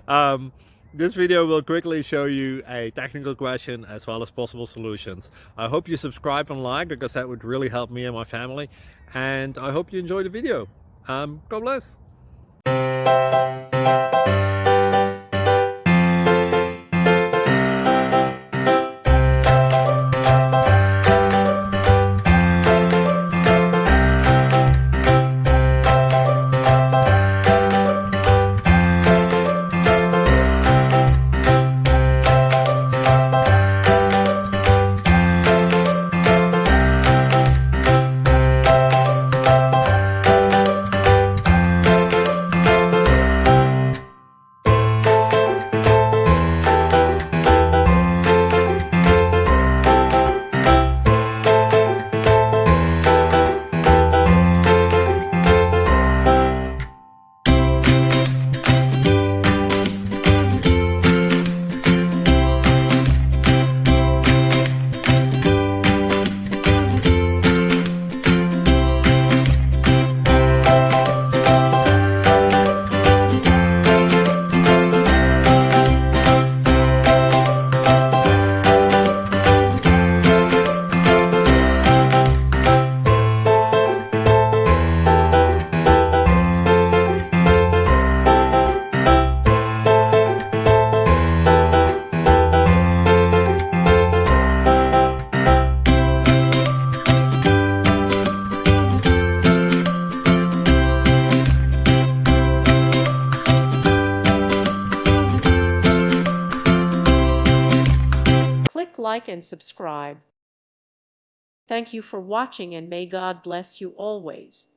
um, this video will quickly show you a technical question as well as possible solutions. I hope you subscribe and like, because that would really help me and my family. And I hope you enjoy the video. God bless. Click like and subscribe. Thank you for watching, and may God bless you always.